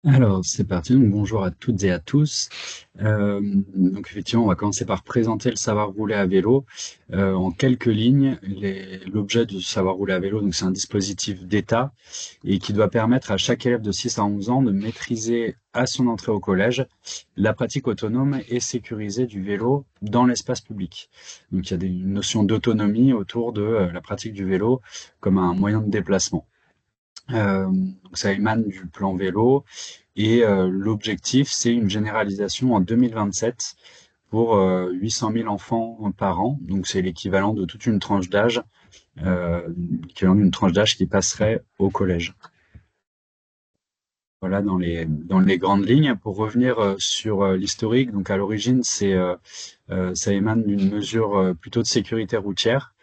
Alors, c'est parti. Donc, bonjour à toutes et à tous. Donc, effectivement, on va commencer par présenter le savoir rouler à vélo. En quelques lignes, l'objet du savoir rouler à vélo, donc c'est un dispositif d'État et qui doit permettre à chaque élève de 6 à 11 ans de maîtriser à son entrée au collège la pratique autonome et sécurisée du vélo dans l'espace public. Donc, il y a une notion d'autonomie autour de la pratique du vélo comme un moyen de déplacement. Donc ça émane du plan vélo et l'objectif, c'est une généralisation en 2027 pour 800 000 enfants par an. Donc c'est l'équivalent de toute une tranche d'âge, l'équivalent d'une tranche d'âge qui passerait au collège. Voilà dans les grandes lignes. Pour revenir sur l'historique, donc à l'origine, ça émane d'une mesure plutôt de sécurité routière.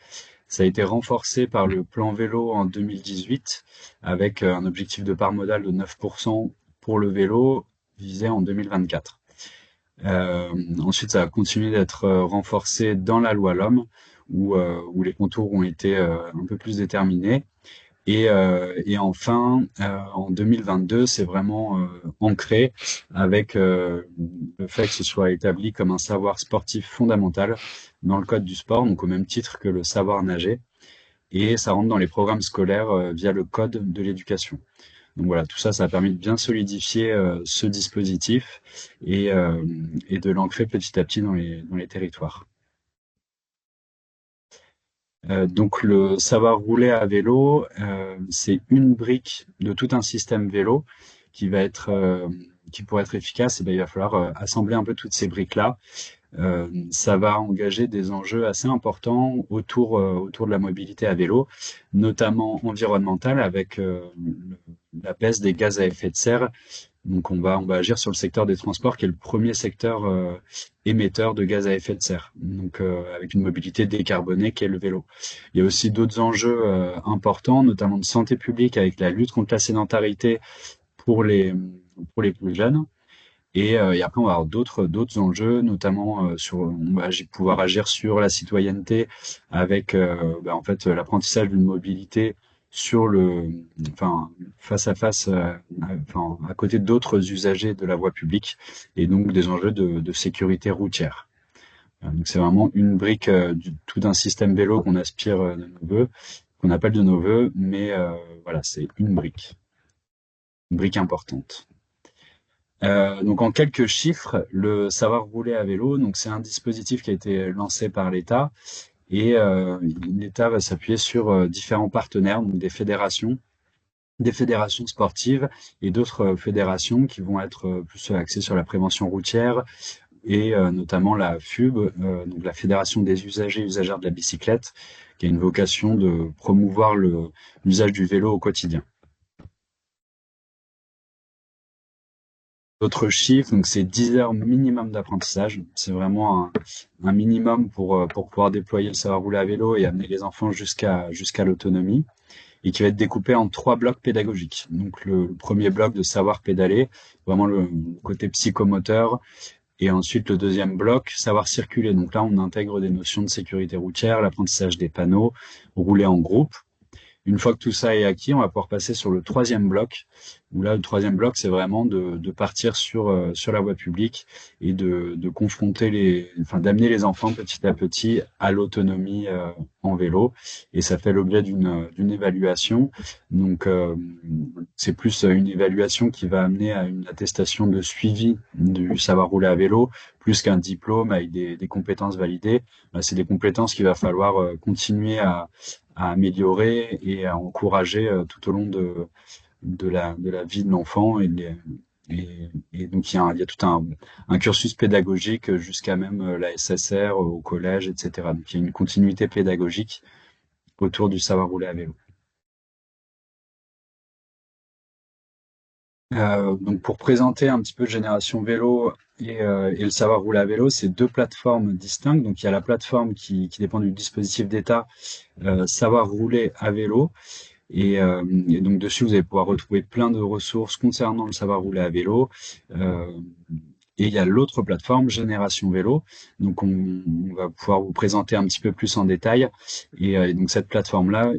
Ça a été renforcé par le plan vélo en 2018 avec un objectif de part modale de 9% pour le vélo visé en 2024. Ensuite, ça a continué d'être renforcé dans la loi LOM où les contours ont été un peu plus déterminés. Et enfin, en 2022, c'est vraiment ancré avec le fait que ce soit établi comme un savoir sportif fondamental dans le code du sport, donc au même titre que le savoir nager et ça rentre dans les programmes scolaires via le code de l'éducation. Donc voilà, tout ça, ça a permis de bien solidifier ce dispositif et de l'ancrer petit à petit dans les territoires. Donc le savoir rouler à vélo, c'est une brique de tout un système vélo qui va être, qui pour être efficace, eh ben, il va falloir assembler un peu toutes ces briques-là. Ça va engager des enjeux assez importants autour de la mobilité à vélo, notamment environnementale avec la baisse des gaz à effet de serre. Donc on va agir sur le secteur des transports qui est le premier secteur émetteur de gaz à effet de serre. Donc avec une mobilité décarbonée qui est le vélo. Il y a aussi d'autres enjeux importants, notamment de santé publique avec la lutte contre la sédentarité pour les pour les plus jeunes. Et après, on va avoir d'autres enjeux, notamment on va pouvoir agir sur la citoyenneté avec en fait l'apprentissage d'une mobilité sur enfin face à face, enfin à côté d'autres usagers de la voie publique, et donc des enjeux de sécurité routière. Donc c'est vraiment une brique tout un système vélo qu'on aspire de nos voeux, qu'on appelle de nos voeux, mais voilà, c'est une brique importante. Donc en quelques chiffres, le savoir rouler à vélo, donc c'est un dispositif qui a été lancé par l'État et l'État va s'appuyer sur différents partenaires, donc des fédérations sportives et d'autres fédérations qui vont être plus axées sur la prévention routière et notamment la FUB, donc la Fédération des usagers et usagères de la bicyclette, qui a une vocation de promouvoir l'usage du vélo au quotidien. D'autres chiffres, donc c'est 10 heures minimum d'apprentissage. C'est vraiment un minimum pour pouvoir déployer le savoir rouler à vélo et amener les enfants jusqu'à l'autonomie, et qui va être découpé en 3 blocs pédagogiques. Donc le premier bloc de savoir pédaler, vraiment le côté psychomoteur, et ensuite le deuxième bloc, savoir circuler. Donc là, on intègre des notions de sécurité routière, l'apprentissage des panneaux, rouler en groupe. Une fois que tout ça est acquis, on va pouvoir passer sur le troisième bloc, où là, le troisième bloc, c'est vraiment de partir sur la voie publique et de confronter enfin, d'amener les enfants petit à petit à l'autonomie en vélo. Et ça fait l'objet d'une évaluation. Donc, c'est plus une évaluation qui va amener à une attestation de suivi du savoir rouler à vélo, plus qu'un diplôme avec des compétences validées. Là, c'est des compétences qu'il va falloir continuer à améliorer et à encourager tout au long de la vie de l'enfant. Et donc, il y a tout un cursus pédagogique jusqu'à même la SSR au collège, etc. Donc, il y a une continuité pédagogique autour du savoir rouler à vélo. Donc, pour présenter un petit peu Génération Vélo et le savoir rouler à vélo, c'est deux plateformes distinctes. Donc, il y a la plateforme qui dépend du dispositif d'État, Savoir rouler à vélo. Et donc dessus, vous allez pouvoir retrouver plein de ressources concernant le savoir rouler à vélo. Euh, et il y a l'autre plateforme, Génération Vélo. Donc on va pouvoir vous présenter un petit peu plus en détail. Et donc cette plateforme-là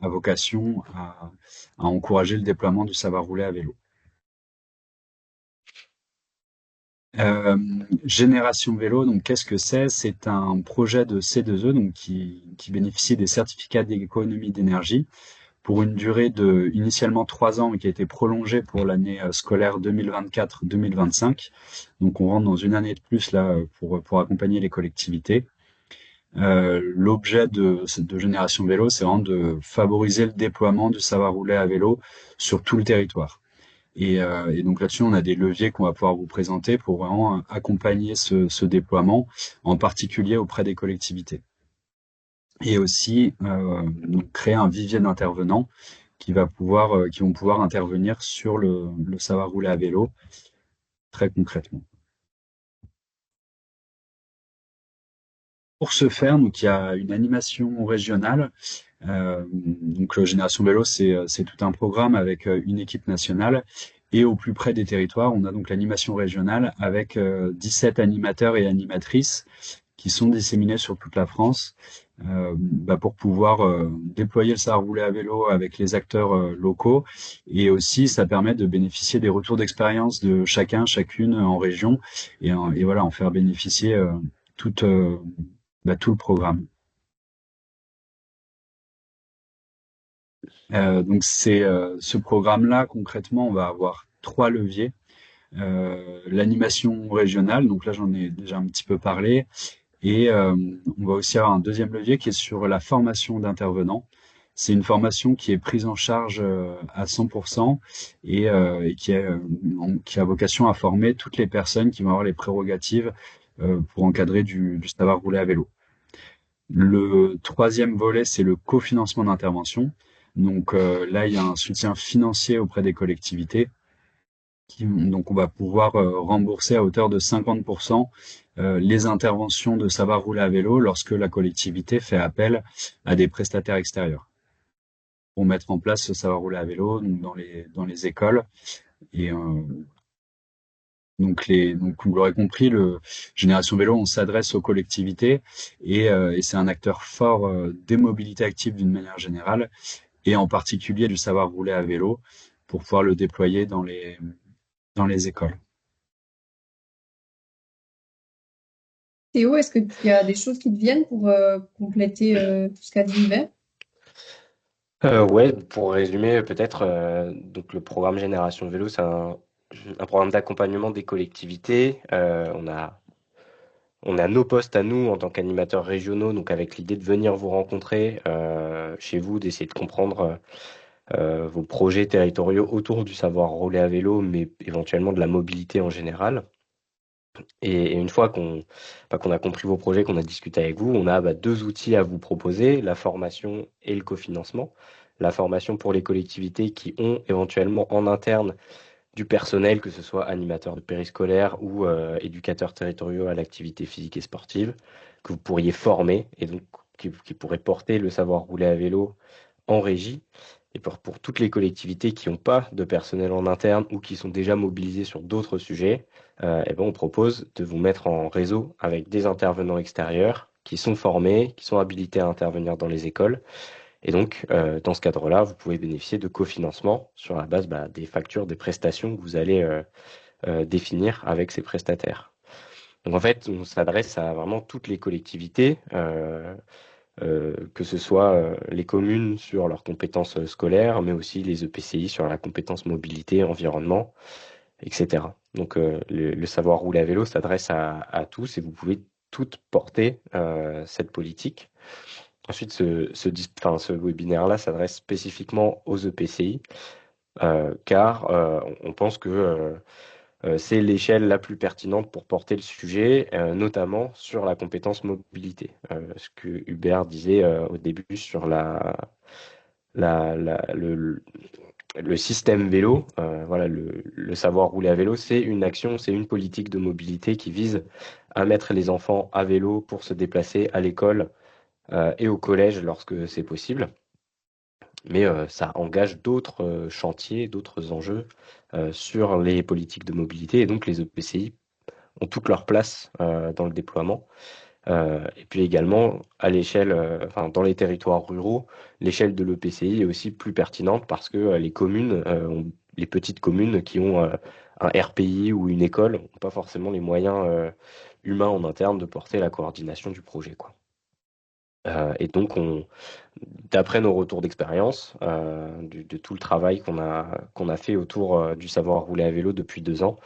a vocation à encourager le déploiement du savoir rouler à vélo. Euh, Génération Vélo, donc qu'est-ce que c'est? C'est un projet de C2E donc qui bénéficie des certificats d'économie d'énergie pour une durée de initialement 3 ans et qui a été prolongée pour l'année scolaire 2024-2025. Donc on rentre dans une année de plus là pour accompagner les collectivités. L'objet de Génération Vélo, c'est vraiment de favoriser le déploiement du savoir rouler à vélo sur tout le territoire. Et donc là-dessus, on a des leviers qu'on va pouvoir vous présenter pour vraiment accompagner ce déploiement, en particulier auprès des collectivités. Et aussi donc créer un vivier d'intervenants qui vont pouvoir intervenir sur le savoir rouler à vélo très concrètement. Pour ce faire, donc il y a une animation régionale. Donc Génération Vélo, c'est tout un programme avec une équipe nationale. Et au plus près des territoires, on a donc l'animation régionale avec 17 animateurs et animatrices qui sont disséminés sur toute la France pour pouvoir déployer le savoir rouler à vélo avec les acteurs locaux. Et aussi, ça permet de bénéficier des retours d'expérience de chacun, chacune en région et voilà, en faire bénéficier tout, tout le programme. Donc c'est ce programme-là, concrètement, on va avoir 3 leviers. L'animation régionale, donc là j'en ai déjà un petit peu parlé, et on va aussi avoir un deuxième levier qui est sur la formation d'intervenants. C'est une formation qui est prise en charge à 100% et qui a vocation à former toutes les personnes qui vont avoir les prérogatives pour encadrer du savoir rouler à vélo. Le troisième volet, c'est le cofinancement d'intervention. Donc là, il y a un soutien financier auprès des collectivités. Donc on va pouvoir rembourser à hauteur de 50% les interventions de savoir rouler à vélo lorsque la collectivité fait appel à des prestataires extérieurs pour mettre en place ce savoir rouler à vélo donc dans les écoles. Et donc vous l'aurez compris, le Génération Vélo, on s'adresse aux collectivités et c'est un acteur fort des mobilités actives d'une manière générale et en particulier du savoir rouler à vélo pour pouvoir le déployer dans les écoles. Théo, est-ce qu'il y a des choses qui te viennent pour compléter tout ce qu'a dit Hubert? Ouais, pour résumer, peut-être, donc le programme Génération Vélo, c'est un programme d'accompagnement des collectivités. On a nos postes à nous en tant qu'animateurs régionaux, donc avec l'idée de venir vous rencontrer chez vous, d'essayer de comprendre vos projets territoriaux autour du savoir rouler à vélo, mais éventuellement de la mobilité en général. Et une fois qu'on a compris vos projets, qu'on a discuté avec vous, on a 2 outils à vous proposer, la formation et le cofinancement. La formation pour les collectivités qui ont éventuellement en interne du personnel, que ce soit animateurs de périscolaire ou éducateurs territoriaux à l'activité physique et sportive, que vous pourriez former et donc qui pourraient porter le savoir rouler à vélo en régie. Et pour toutes les collectivités qui n'ont pas de personnel en interne ou qui sont déjà mobilisées sur d'autres sujets, on propose de vous mettre en réseau avec des intervenants extérieurs qui sont formés, qui sont habilités à intervenir dans les écoles. Et donc, dans ce cadre-là, vous pouvez bénéficier de cofinancement sur la base des factures, des prestations que vous allez définir avec ces prestataires. Donc en fait, on s'adresse à vraiment toutes les collectivités, que ce soit les communes sur leurs compétences scolaires, mais aussi les EPCI sur la compétence mobilité, environnement, etc. Donc le savoir rouler à vélo s'adresse à tous et vous pouvez toutes porter cette politique. Ensuite, ce webinaire-là s'adresse spécifiquement aux EPCI, car on pense que c'est l'échelle la plus pertinente pour porter le sujet, notamment sur la compétence mobilité. Ce que Hubert disait au début sur la- la- le, le système vélo, voilà, le savoir rouler à vélo, c'est une action, c'est une politique de mobilité qui vise à mettre les enfants à vélo pour se déplacer à l'école et au collège lorsque c'est possible. Mais ça engage d'autres chantiers, d'autres enjeux sur les politiques de mobilité. Et donc les EPCI ont toute leur place dans le déploiement. Et puis également, à l'échelle, dans les territoires ruraux, l'échelle de l'EPCI est aussi plus pertinente parce que les petites communes qui ont un RPI ou une école n'ont pas forcément les moyens humains en interne de porter la coordination du projet, quoi. Et donc, d'après nos retours d'expérience, de tout le travail qu'on a fait autour du savoir rouler à vélo depuis 2 ans,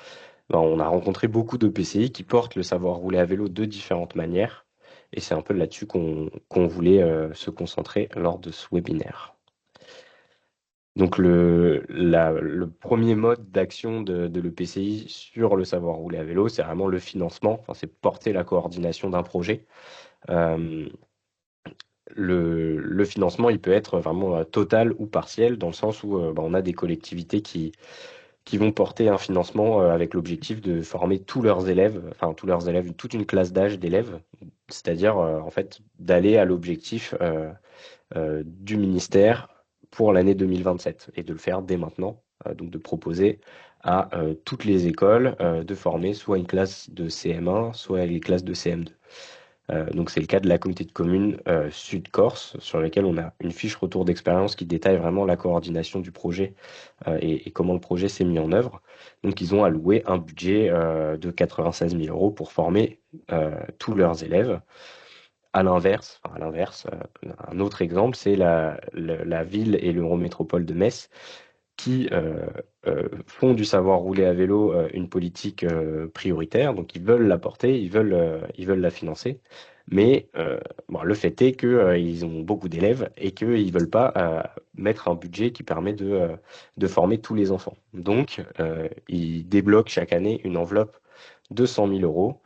ben, on a rencontré beaucoup de PCI qui portent le savoir rouler à vélo de différentes manières. Et c'est un peu là-dessus qu'on voulait se concentrer lors de ce webinaire. Donc le premier mode d'action de l'EPCI sur le savoir rouler à vélo, c'est vraiment le financement, enfin, c'est porter la coordination d'un projet. Euh, le financement, il peut être vraiment total ou partiel, dans le sens où ben, on a des collectivités qui vont porter un financement avec l'objectif de former tous leurs élèves, enfin tous leurs élèves, toute une classe d'âge d'élèves, c'est-à-dire en fait d'aller à l'objectif du ministère pour l'année 2027 et de le faire dès maintenant, donc de proposer à toutes les écoles de former soit une classe de CM1, soit les classes de CM2. Donc c'est le cas de la communauté de communes Sud-Corse, sur laquelle on a une fiche retour d'expérience qui détaille vraiment la coordination du projet et comment le projet s'est mis en œuvre. Donc ils ont alloué un budget de 96 000 euros pour former tous leurs élèves. À l'inverse, un autre exemple, c'est la ville et l'Eurométropole de Metz qui font du savoir rouler à vélo une politique prioritaire. Donc ils veulent la porter, ils veulent la financer. Mais bon, le fait est qu'ils ont beaucoup d'élèves et qu'ils ne veulent pas mettre un budget qui permet de former tous les enfants. Donc ils débloquent chaque année une enveloppe de 100 000 euros.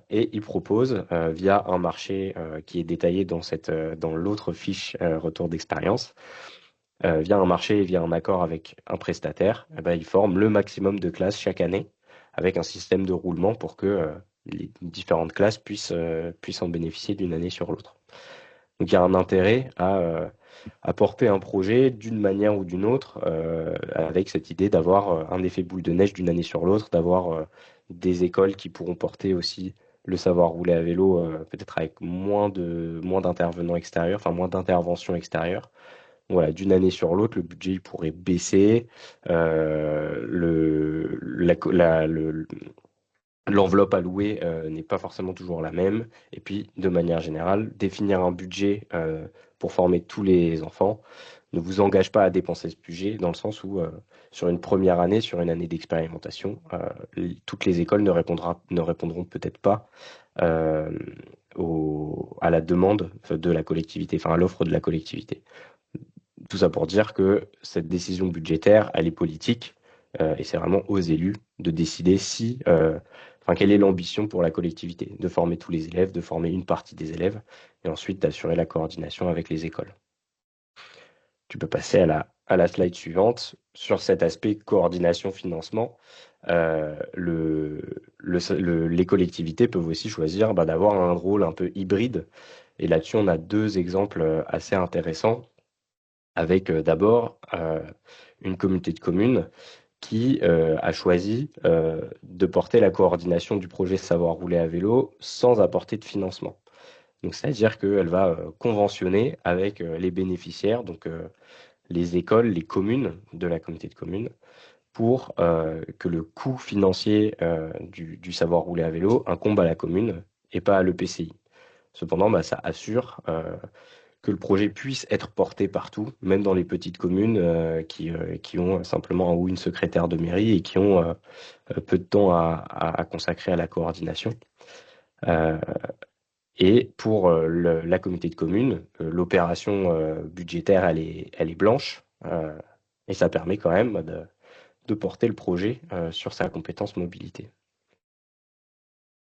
Et ils proposent, via un marché qui est détaillé dans l'autre fiche retour d'expérience, via un marché et via un accord avec un prestataire, eh ben, ils forment le maximum de classes chaque année avec un système de roulement pour que les différentes classes puissent en bénéficier d'une année sur l'autre. Donc il y a un intérêt à porter un projet d'une manière ou d'une autre, avec cette idée d'avoir un effet boule de neige d'une année sur l'autre, d'avoir des écoles qui pourront porter aussi le savoir rouler à vélo, peut-être avec moins d'intervenants extérieurs, enfin moins d'interventions extérieures. Voilà, d'une année sur l'autre, le budget il pourrait baisser, l'enveloppe allouée n'est pas forcément toujours la même. Et puis, de manière générale, définir un budget pour former tous les enfants ne vous engage pas à dépenser ce budget, dans le sens où, sur une première année, sur une année d'expérimentation, toutes les écoles ne répondront peut-être pas euh, à la demande de la collectivité, enfin à l'offre de la collectivité. Tout ça pour dire que cette décision budgétaire, elle est politique, et c'est vraiment aux élus de décider quelle est l'ambition pour la collectivité, de former tous les élèves, de former une partie des élèves, et ensuite d'assurer la coordination avec les écoles. Tu peux passer à la slide suivante. Sur cet aspect coordination-financement, les collectivités peuvent aussi choisir d'avoir un rôle un peu hybride. Et là-dessus, on a 2 exemples assez intéressants, avec d'abord une communauté de communes qui a choisi de porter la coordination du projet Savoir rouler à vélo sans apporter de financement. Donc, c'est-à-dire qu'elle va conventionner avec les bénéficiaires, donc les écoles, les communes de la communauté de communes, pour que le coût financier du savoir rouler à vélo incombe à la commune et pas à l'EPCI. Cependant, ça assure que le projet puisse être porté partout, même dans les petites communes qui ont simplement un ou une secrétaire de mairie et qui ont peu de temps à consacrer à la coordination. Et pour la communauté de communes, l'opération budgétaire, elle est blanche, et ça permet quand même de porter le projet sur sa compétence mobilité.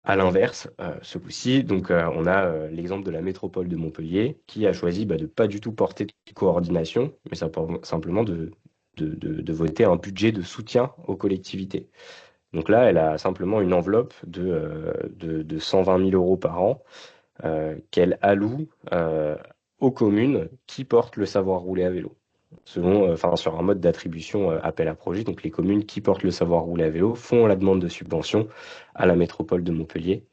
À l'inverse, ce coup-ci, donc on a l'exemple de la métropole de Montpellier qui a choisi de pas du tout porter de coordination, mais simplement de voter un budget de soutien aux collectivités. Donc là, elle a simplement une enveloppe de 120 000 euros par an qu'elle alloue aux communes qui portent le savoir rouler à vélo. Sur un mode d'attribution appel à projet. Donc les communes qui portent le savoir rouler à vélo font la demande de subvention à la métropole de Montpellier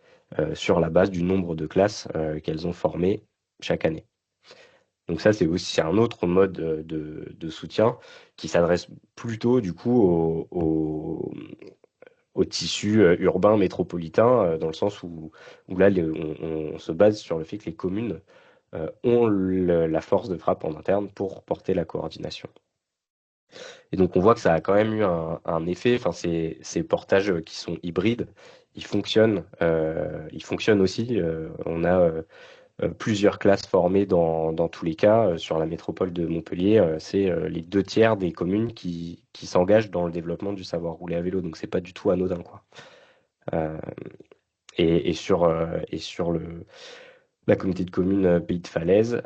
sur la base du nombre de classes qu'elles ont formées chaque année. Donc ça, c'est un autre mode de soutien qui s'adresse plutôt du coup au tissu urbain métropolitain, dans le sens où là, on se base sur le fait que les communes ont la force de frappe en interne pour porter la coordination. Et donc, on voit que ça a quand même eu un effet. Enfin, ces portages qui sont hybrides, ils fonctionnent aussi. On a plusieurs classes formées dans tous les cas. Sur la métropole de Montpellier, c'est les 2 tiers des communes qui s'engagent dans le développement du savoir rouler à vélo. Donc, c'est pas du tout anodin, quoi. Euh, et sur la communauté de communes Pays de Falaise,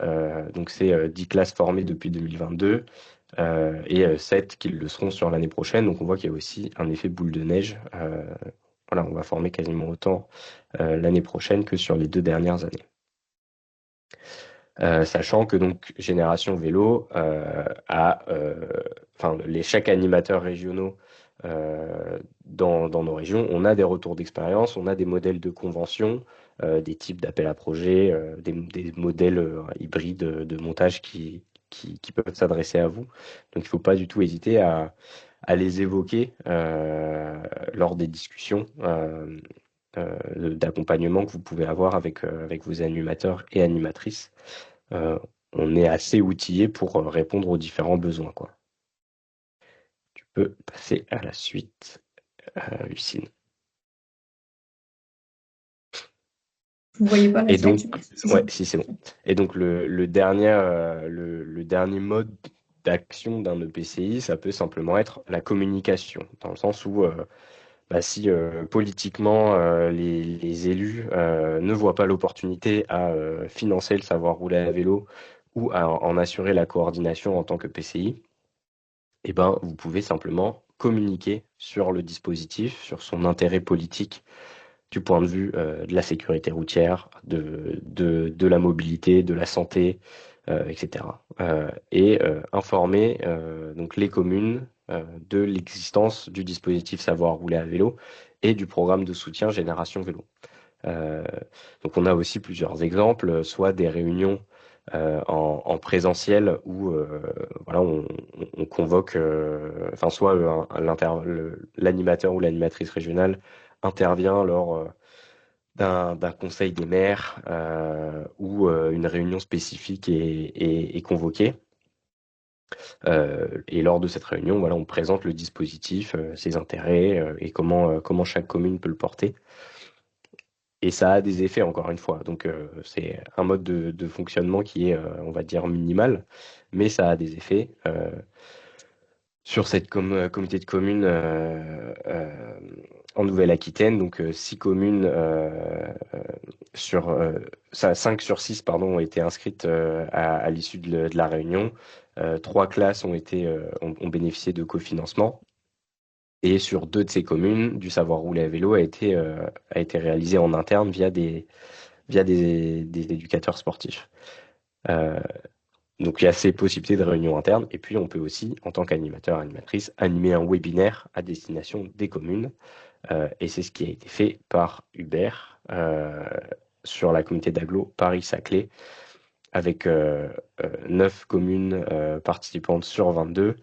donc c'est 10 classes formées depuis 2022 et 7 qui le seront sur l'année prochaine. Donc on voit qu'il y a aussi un effet boule de neige. Voilà, on va former quasiment autant l'année prochaine que sur les 2 dernières années. Sachant que donc Génération Vélo chaque animateur régionaux dans nos régions, on a des retours d'expérience, on a des modèles de convention, des types d'appels à projets, des modèles hybrides de montage qui peuvent s'adresser à vous. Donc il ne faut pas du tout hésiter à les évoquer lors des discussions d'accompagnement que vous pouvez avoir avec vos animateurs et animatrices. On est assez outillé pour répondre aux différents besoins, quoi. Tu peux passer à la suite, Lucine. Vous voyez pas la Et slide, donc, je sais pas si c'est ouais, bon. si c'est bon. Et donc le dernier mode d'action d'un EPCI, ça peut simplement être la communication, dans le sens où si politiquement les élus ne voient pas l'opportunité à financer le savoir rouler à vélo ou à en assurer la coordination en tant que PCI, eh ben, vous pouvez simplement communiquer sur le dispositif, sur son intérêt politique du point de vue de la sécurité routière, de la mobilité, de la santé, etc. Et informer donc les communes de l'existence du dispositif Savoir rouler à vélo et du programme de soutien Génération Vélo. Donc on a aussi plusieurs exemples, soit des réunions en présentiel où voilà, on convoque, soit l'animateur ou l'animatrice régionale intervient lors d'un conseil des maires où une réunion spécifique est convoquée. Et lors de cette réunion, voilà, on présente le dispositif, ses intérêts et comment chaque commune peut le porter. Et ça a des effets, encore une fois. Donc, c'est un mode de fonctionnement qui est, on va dire, minimal, mais ça a des effets. Sur cette communauté de communes en Nouvelle-Aquitaine, donc 6 communes sur 5 sur 6 pardon, ont été inscrites à l'issue de la réunion. 3 classes ont bénéficié de cofinancement. Et sur 2 de ces communes, du savoir rouler à vélo a été réalisé en interne via des éducateurs sportifs. Donc il y a ces possibilités de réunion interne. Et puis on peut aussi, en tant qu'animateur, animatrice, animer un webinaire à destination des communes. Et c'est ce qui a été fait par Hubert sur la communauté d'agglo Paris-Saclay, avec 9 communes participantes sur 22,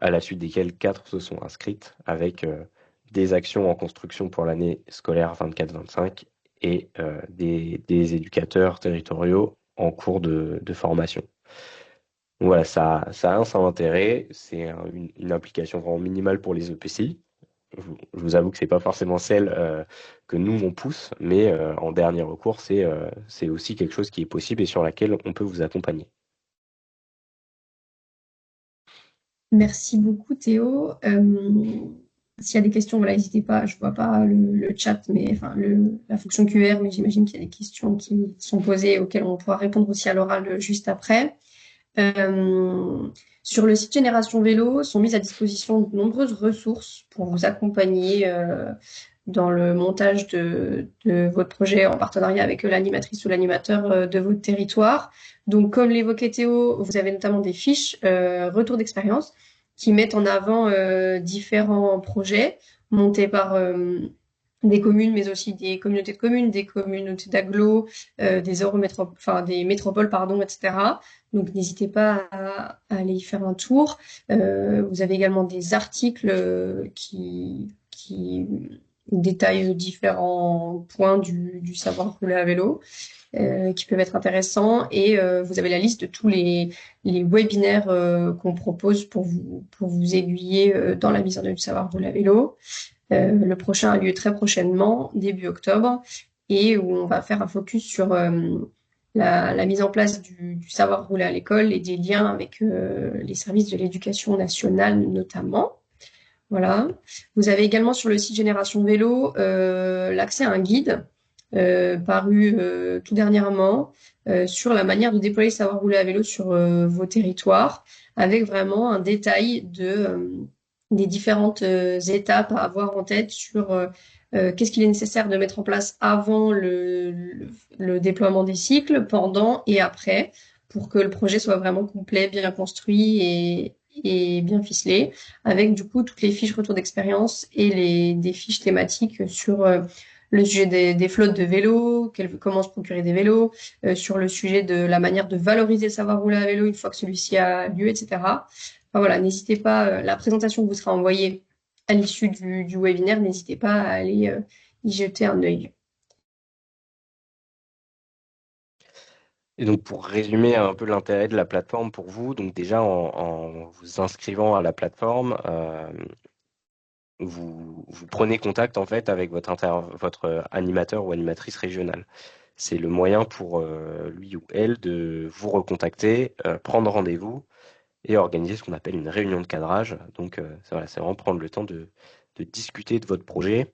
à la suite desquelles 4 se sont inscrites, avec des actions en construction pour l'année scolaire 24-25 et des éducateurs territoriaux en cours de formation. Donc voilà, ça a un sans intérêt, c'est une implication vraiment minimale pour les EPCI. Je vous avoue que c'est pas forcément celle que nous on pousse, mais en dernier recours, c'est aussi quelque chose qui est possible et sur laquelle on peut vous accompagner. Merci beaucoup, Théo. S'il y a des questions, voilà, n'hésitez pas. Je vois pas le chat, mais enfin la fonction QR, mais j'imagine qu'il y a des questions qui sont posées auxquelles on pourra répondre aussi à l'oral juste après. Sur le site Génération Vélo sont mises à disposition de nombreuses ressources pour vous accompagner dans le montage de votre projet en partenariat avec l'animatrice ou l'animateur de votre territoire. Donc, comme l'évoquait Théo, vous avez notamment des fiches retour d'expérience qui mettent en avant différents projets montés par des communes, mais aussi des communautés de communes, des communautés d'agglo, des métropoles, pardon, etc. Donc, n'hésitez pas à aller y faire un tour. Vous avez également des articles qui qui détaille différents points du savoir rouler à vélo. Qui peuvent être intéressants. Et vous avez la liste de tous les webinaires qu'on propose pour vous aiguiller dans la mise en œuvre du savoir rouler à vélo. Le prochain a lieu très prochainement, début octobre, et où on va faire un focus sur la mise en place du savoir rouler à l'école et des liens avec les services de l'éducation nationale notamment. Voilà. Vous avez également sur le site Génération Vélo l'accès à un guide paru tout dernièrement sur la manière de déployer le savoir rouler à vélo sur vos territoires, avec vraiment un détail des différentes étapes à avoir en tête sur qu'est-ce qu'il est nécessaire de mettre en place avant le déploiement des cycles, pendant et après, pour que le projet soit vraiment complet, bien construit et bien ficelé, avec du coup toutes les fiches retour d'expérience et des fiches thématiques sur le sujet des flottes de vélos, comment se procurer des vélos, sur le sujet de la manière de valoriser le savoir rouler à vélo une fois que celui-ci a lieu, etc. Enfin, voilà, n'hésitez pas, la présentation vous sera envoyée à l'issue du webinaire, n'hésitez pas à aller y jeter un œil. Et donc, pour résumer un peu l'intérêt de la plateforme pour vous, donc déjà en vous inscrivant à la plateforme, vous prenez contact en fait avec votre animateur ou animatrice régionale. C'est le moyen pour lui ou elle de vous recontacter, prendre rendez-vous et organiser ce qu'on appelle une réunion de cadrage. Donc, c'est vraiment prendre le temps de discuter de votre projet.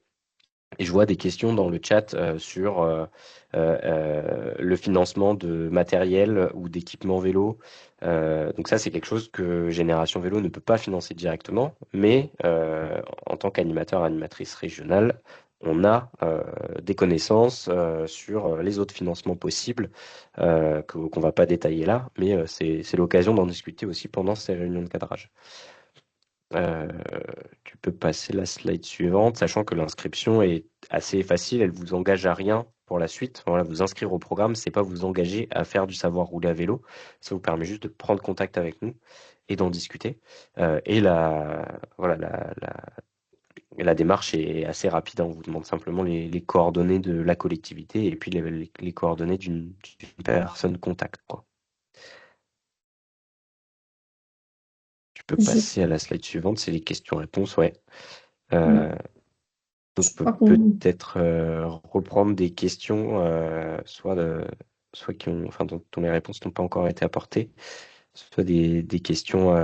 Et je vois des questions dans le chat sur le financement de matériel ou d'équipement vélo. Donc ça, c'est quelque chose que Génération Vélo ne peut pas financer directement, mais en tant qu'animateur, animatrice régionale, on a des connaissances sur les autres financements possibles qu'on ne va pas détailler là, mais c'est l'occasion d'en discuter aussi pendant ces réunions de cadrage. Tu peux passer la slide suivante, sachant que l'inscription est assez facile, elle vous engage à rien pour la suite. Voilà, vous inscrire au programme, c'est pas vous engager à faire du savoir rouler à vélo. Ça vous permet juste de prendre contact avec nous et d'en discuter. Et voilà, la démarche est assez rapide. On vous demande simplement les coordonnées de la collectivité et puis les coordonnées d'une personne contact, quoi. Tu peux Je, passer à la slide suivante, c'est les questions-réponses, ouais. je Donc, crois qu'on peut-être reprendre des questions, soit dont les réponses n'ont pas encore été apportées, soit des questions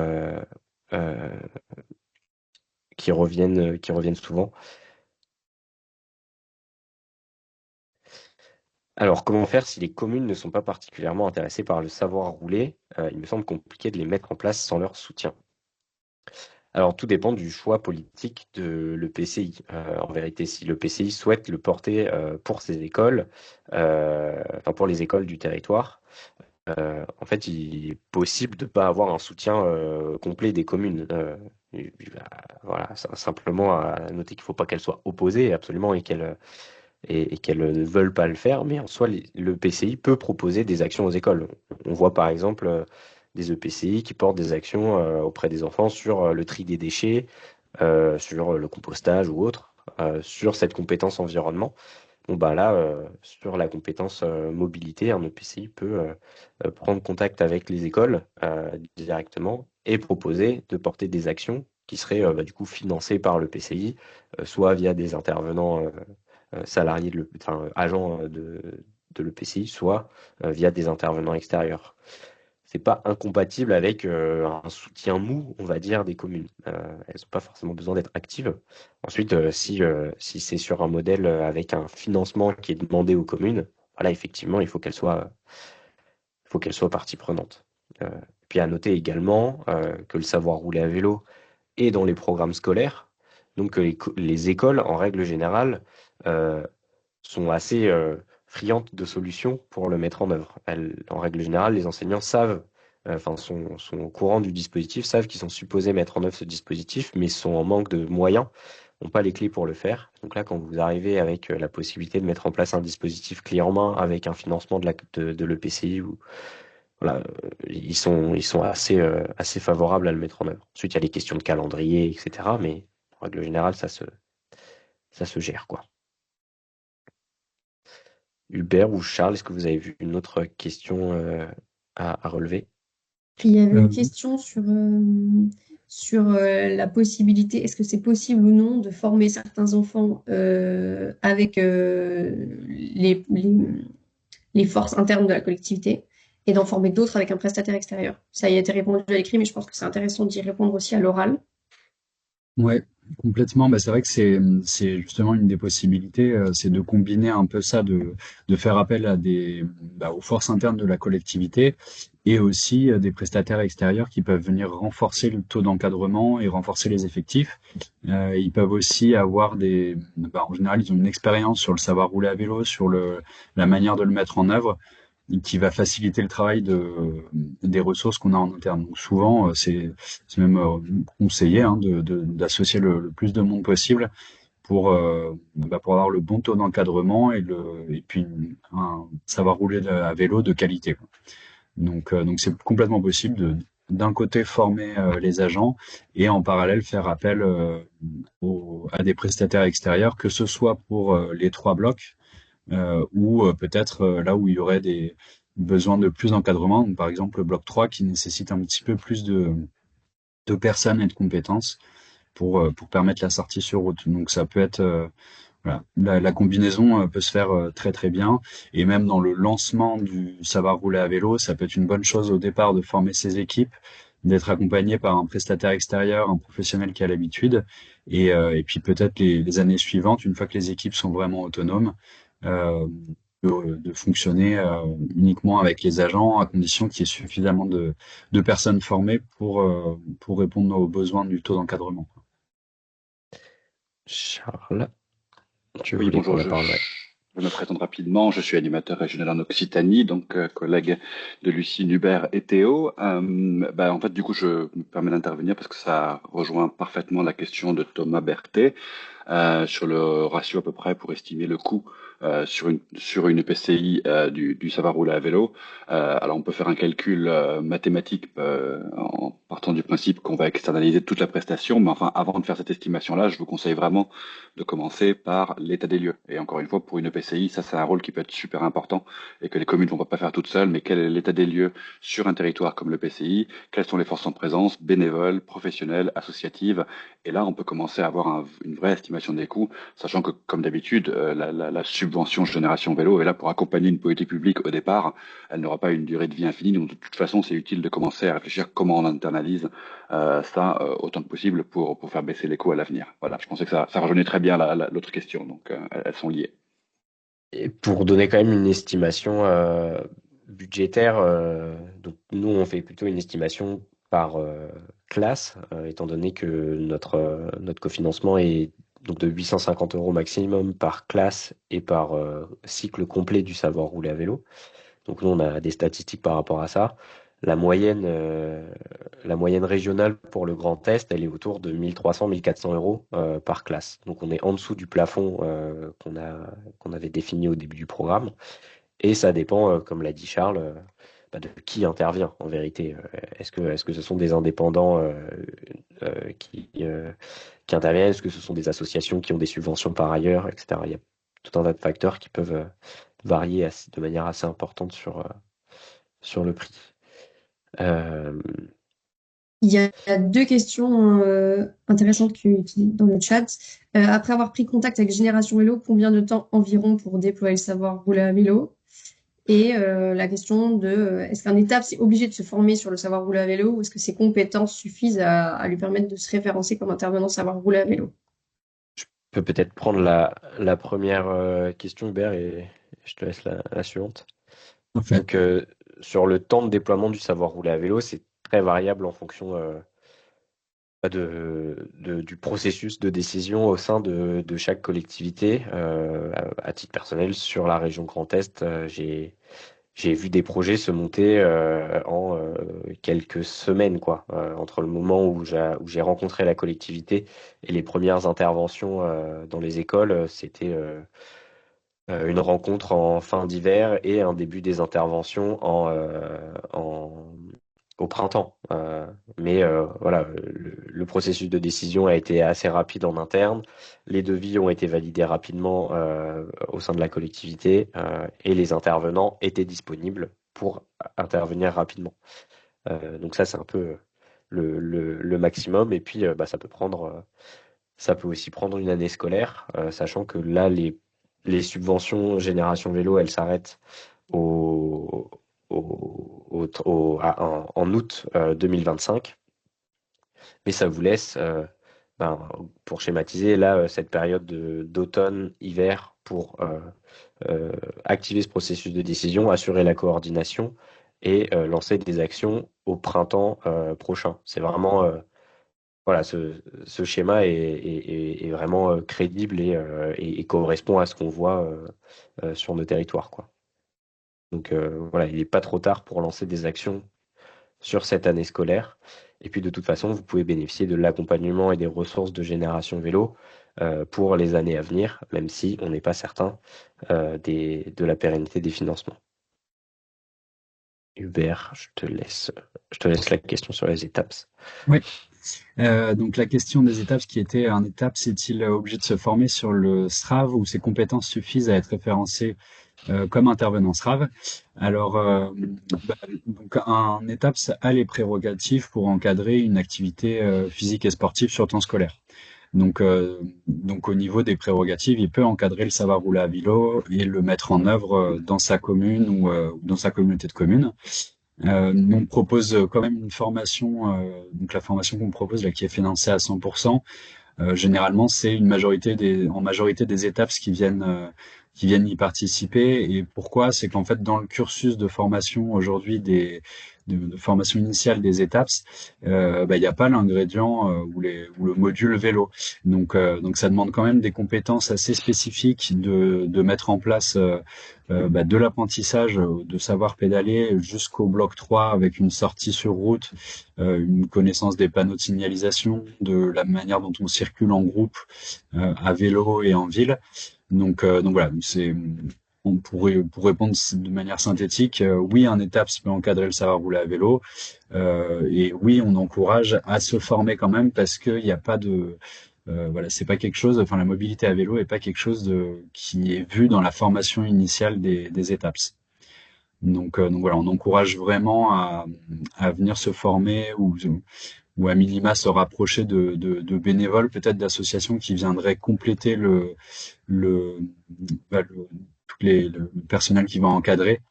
qui reviennent souvent. Alors, comment faire si les communes ne sont pas particulièrement intéressées par le savoir rouler? Il me semble compliqué de les mettre en place sans leur soutien. Alors, tout dépend du choix politique de l'EPCI. En vérité, si l'EPCI souhaite le porter pour ses écoles, pour les écoles du territoire, en fait, il est possible de ne pas avoir un soutien complet des communes. Voilà, simplement à noter qu'il ne faut pas qu'elles soient opposées absolument et qu'elles ne veulent pas le faire, mais en soi, le PCI peut proposer des actions aux écoles. On voit par exemple des EPCI qui portent des actions auprès des enfants sur le tri des déchets, sur le compostage ou autre, sur cette compétence environnement. Bon, bah là, sur la compétence mobilité, un EPCI peut prendre contact avec les écoles directement et proposer de porter des actions qui seraient du coup financées par le PCI, soit via des intervenants salariés, agents de l'EPCI, soit via des intervenants extérieurs. C'est pas incompatible avec un soutien mou, on va dire, des communes. Elles n'ont pas forcément besoin d'être actives. Ensuite, si c'est sur un modèle avec un financement qui est demandé aux communes, voilà, effectivement, il faut qu'elles soient partie prenante. Puis à noter également que le savoir rouler à vélo est dans les programmes scolaires. Donc les écoles, en règle générale, sont assez friandes de solutions pour le mettre en œuvre. En règle générale, les enseignants sont au courant du dispositif, savent qu'ils sont supposés mettre en œuvre ce dispositif, mais sont en manque de moyens, n'ont pas les clés pour le faire. Donc là, quand vous arrivez avec la possibilité de mettre en place un dispositif clé en main avec un financement de l'EPCI, voilà, ils sont assez favorables à le mettre en œuvre. Ensuite, il y a les questions de calendrier, etc. Mais en règle générale, ça se se gère, quoi. Hubert ou Charles, est-ce que vous avez vu une autre question à relever? Il y avait Euh, une question sur la possibilité, est-ce que c'est possible ou non de former certains enfants avec les forces internes de la collectivité et d'en former d'autres avec un prestataire extérieur. Ça y a été répondu à l'écrit, mais je pense que c'est intéressant d'y répondre aussi à l'oral. Ouais, complètement. Bah, c'est vrai que c'est justement une des possibilités, c'est de combiner un peu ça, de faire appel à aux forces internes de la collectivité et aussi des prestataires extérieurs qui peuvent venir renforcer le taux d'encadrement et renforcer les effectifs. Ils peuvent aussi avoir en général, ils ont une expérience sur le savoir rouler à vélo, sur la manière de le mettre en œuvre, qui va faciliter le travail des ressources qu'on a en interne. Donc souvent, c'est même conseillé hein, d'associer le plus de monde possible pour avoir le bon taux d'encadrement et puis un savoir rouler à vélo de qualité, quoi. Donc c'est complètement possible d'un côté former les agents et en parallèle faire appel à des prestataires extérieurs, que ce soit pour les 3 blocs ou peut-être là où il y aurait des besoins de plus d'encadrement, donc par exemple le bloc 3 qui nécessite un petit peu plus de personnes et de compétences pour permettre la sortie sur route. Donc ça peut être voilà. La combinaison peut se faire très très bien et même dans le lancement du savoir rouler à vélo, ça peut être une bonne chose au départ de former ses équipes, d'être accompagné par un prestataire extérieur, un professionnel qui a l'habitude et puis peut-être les années suivantes, une fois que les équipes sont vraiment autonomes, euh, de fonctionner uniquement avec les agents à condition qu'il y ait suffisamment de personnes formées pour répondre aux besoins du taux d'encadrement. Charles, tu Oui, voulais bonjour, prendre la parole, ouais. je me présente rapidement. Je suis animateur régional en Occitanie, donc collègue de Lucie, Hubert et Théo. En fait, du coup, je me permets d'intervenir parce que ça rejoint parfaitement la question de Thomas Berthet sur le ratio à peu près pour estimer le coût sur une EPCI du savoir rouler à vélo. Alors on peut faire un calcul mathématique en partant du principe qu'on va externaliser toute la prestation, mais enfin avant de faire cette estimation-là, je vous conseille vraiment de commencer par l'état des lieux. Et encore une fois, pour une EPCI, ça c'est un rôle qui peut être super important et que les communes ne vont pas faire toutes seules, mais quel est l'état des lieux sur un territoire comme l'EPCI, quelles sont les forces en présence, bénévoles, professionnelles, associatives, et là on peut commencer à avoir une vraie estimation des coûts, sachant que, comme d'habitude, la subvention Génération Vélo est là pour accompagner une politique publique au départ. Elle n'aura pas une durée de vie infinie, donc de toute façon, c'est utile de commencer à réfléchir comment on internalise ça autant que possible pour faire baisser les coûts à l'avenir. Voilà, je pensais que ça rejoignait très bien l'autre question, donc elles sont liées. Et pour donner quand même une estimation budgétaire, donc nous on fait plutôt une estimation par classe, étant donné que notre cofinancement est donc de 850 € maximum par classe et par cycle complet du savoir rouler à vélo. Donc nous on a des statistiques par rapport à ça. La moyenne régionale pour le Grand Est, elle est autour de 1 300–1 400 € par classe. Donc on est en dessous du plafond qu'on avait défini au début du programme. Et ça dépend, comme l'a dit Charles, de qui intervient en vérité. Est-ce que ce sont des indépendants qui interviennent? Est-ce que ce sont des associations qui ont des subventions par ailleurs, etc. Il y a tout un tas de facteurs qui peuvent varier de manière assez importante sur le prix. Il y a deux questions intéressantes dans le chat. Après avoir pris contact avec Génération Vélo, combien de temps environ pour déployer le savoir rouler à vélo? Et la question de est-ce qu'un étape, c'est obligé de se former sur le savoir rouler à vélo ou est-ce que ses compétences suffisent à lui permettre de se référencer comme intervenant savoir rouler à vélo? Je peux peut-être prendre la première question, Hubert, et je te laisse la suivante. En fait, Donc, sur le temps de déploiement du savoir rouler à vélo, c'est très variable en fonction du processus de décision au sein de chaque collectivité. À titre personnel, sur la région Grand Est, j'ai vu des projets se monter en quelques semaines, quoi, entre le moment où j'ai rencontré la collectivité et les premières interventions dans les écoles. C'était une rencontre en fin d'hiver et un début des interventions au printemps. Mais voilà, le processus de décision a été assez rapide en interne. Les devis ont été validés rapidement au sein de la collectivité et les intervenants étaient disponibles pour intervenir rapidement. Donc ça, c'est un peu le maximum. Et puis, bah, ça peut aussi prendre une année scolaire, sachant que là, les subventions Génération Vélo, elles s'arrêtent au, en août 2025. Mais ça vous laisse, ben, pour schématiser, là, cette période d'automne-hiver pour activer ce processus de décision, assurer la coordination et lancer des actions au printemps prochain. C'est vraiment, voilà, ce schéma est vraiment crédible et correspond à ce qu'on voit sur nos territoires, quoi. Donc voilà, il n'est pas trop tard pour lancer des actions sur cette année scolaire. Et puis de toute façon, vous pouvez bénéficier de l'accompagnement et des ressources de Génération Vélo pour les années à venir, même si on n'est pas certain de la pérennité des financements. Hubert, je te laisse la question sur les étapes. Oui. Donc la question des étapes, qui était un étape, c'est-il obligé de se former sur le SRAV ou ses compétences suffisent à être référencé comme intervenant SRAV? Alors, donc un ETAPS a les prérogatives pour encadrer une activité physique et sportive sur temps scolaire. Donc au niveau des prérogatives, il peut encadrer le savoir rouler à vélo et le mettre en œuvre dans sa commune ou dans sa communauté de communes. On propose quand même une formation, donc la formation qu'on propose là, qui est financée à 100%. Généralement, c'est en majorité des étapes qui viennent y participer. Et pourquoi? C'est qu'en fait, dans le cursus de formation aujourd'hui de formation initiale des étapes, il n'y a pas l'ingrédient ou le module vélo. Donc ça demande quand même des compétences assez spécifiques de mettre en place de l'apprentissage, de savoir pédaler jusqu'au bloc 3 avec une sortie sur route, une connaissance des panneaux de signalisation, de la manière dont on circule en groupe à vélo et en ville. Donc voilà, pour répondre de manière synthétique, oui, un étape peut encadrer le savoir rouler à vélo, et oui, on encourage à se former quand même parce qu'il n'y a pas de voilà, c'est pas quelque chose. Enfin, la mobilité à vélo est pas quelque chose qui est vu dans la formation initiale des étapes. Donc voilà, on encourage vraiment à venir se former ou à minima se rapprocher de bénévoles, peut-être d'associations qui viendraient compléter le, le personnel qui va encadrer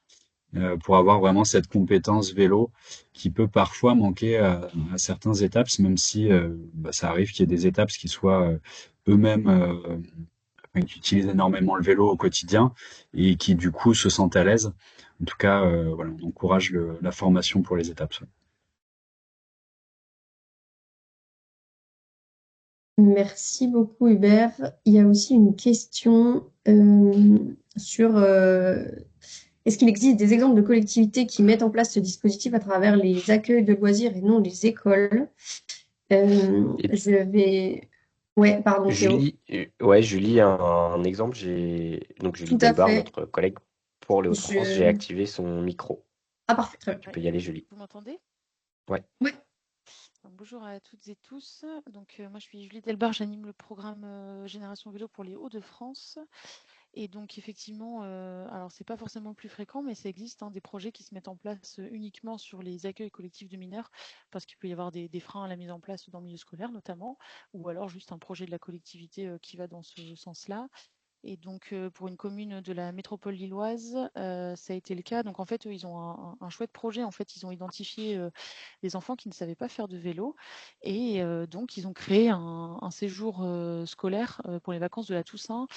pour avoir vraiment cette compétence vélo qui peut parfois manquer à certaines étapes, même si ça arrive qu'il y ait des étapes qui soient eux-mêmes qui utilisent énormément le vélo au quotidien et qui du coup se sentent à l'aise. En tout cas, voilà, on encourage la formation pour les étapes. Merci beaucoup, Hubert. Il y a aussi une question sur est-ce qu'il existe des exemples de collectivités qui mettent en place ce dispositif à travers les accueils de loisirs et non les écoles? Je vais. Ouais, pardon, Théo. Julie, un exemple, donc Julie Tout à Delbar, fait. notre collègue pour les Hauts-de-France, j'ai Je... activé son micro. Ah, parfait, très Tu bien. peux y aller, Julie. Vous m'entendez? Ouais. Ouais. Donc, bonjour à toutes et tous. Donc, moi, je suis Julie Delbar, j'anime le programme Génération Vélo pour les Hauts-de-France. Et donc, effectivement, alors, c'est pas forcément le plus fréquent, mais ça existe, hein, des projets qui se mettent en place uniquement sur les accueils collectifs de mineurs, parce qu'il peut y avoir des freins à la mise en place dans le milieu scolaire, notamment, ou alors juste un projet de la collectivité qui va dans ce sens-là. Et donc, pour une commune de la métropole lilloise, ça a été le cas. Donc, en fait, eux, ils ont un chouette projet. En fait, ils ont identifié des enfants qui ne savaient pas faire de vélo. Et donc, ils ont créé un séjour scolaire pour les vacances de la Toussaint,